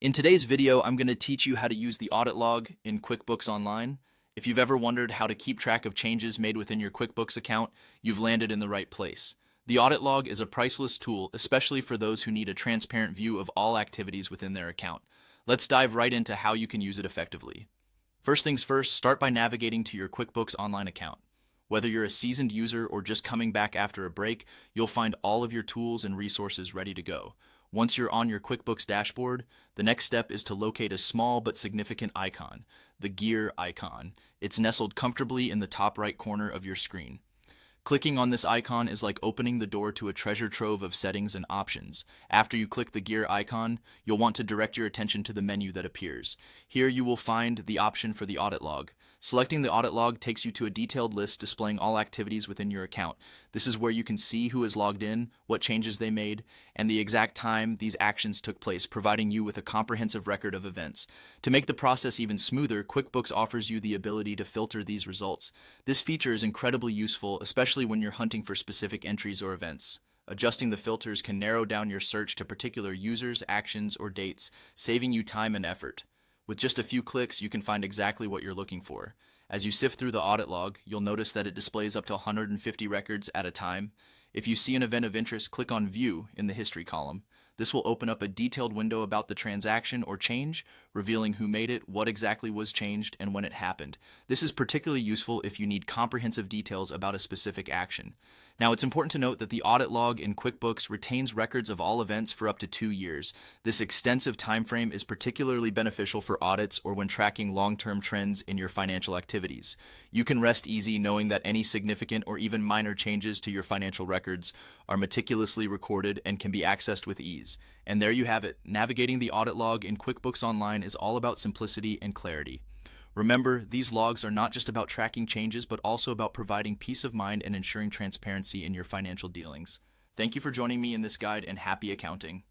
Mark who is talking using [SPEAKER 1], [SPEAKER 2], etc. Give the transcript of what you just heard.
[SPEAKER 1] In today's video, I'm going to teach you how to use the audit log in QuickBooks Online. If you've ever wondered how to keep track of changes made within your QuickBooks account, you've landed in the right place. The audit log is a priceless tool, especially for those who need a transparent view of all activities within their account. Let's dive right into how you can use it effectively. First things first, start by navigating to your QuickBooks Online account. Whether you're a seasoned user or just coming back after a break, you'll find all of your tools and resources ready to go. Once you're on your QuickBooks dashboard, the next step is to locate a small but significant icon, the gear icon. It's nestled comfortably in the top right corner of your screen. Clicking on this icon is like opening the door to a treasure trove of settings and options. After you click the gear icon, you'll want to direct your attention to the menu that appears. Here you will find the option for the audit log. Selecting the audit log takes you to a detailed list displaying all activities within your account. This is where you can see who is logged in, what changes they made, and the exact time these actions took place, providing you with a comprehensive record of events. To make the process even smoother, QuickBooks offers you the ability to filter these results. This feature is incredibly useful, especially when you're hunting for specific entries or events. Adjusting the filters can narrow down your search to particular users, actions, or dates, saving you time and effort. With just a few clicks, you can find exactly what you're looking for. As you sift through the audit log, you'll notice that it displays up to 150 records at a time. If you see an event of interest, click on View in the History column. This will open up a detailed window about the transaction or change, revealing who made it, what exactly was changed, and when it happened. This is particularly useful if you need comprehensive details about a specific action. Now, it's important to note that the audit log in QuickBooks retains records of all events for up to 2 years. This extensive time frame is particularly beneficial for audits or when tracking long-term trends in your financial activities. You can rest easy knowing that any significant or even minor changes to your financial records are meticulously recorded and can be accessed with ease. And there you have it. Navigating the audit log in QuickBooks Online is all about simplicity and clarity. Remember, these logs are not just about tracking changes, but also about providing peace of mind and ensuring transparency in your financial dealings. Thank you for joining me in this guide, and happy accounting.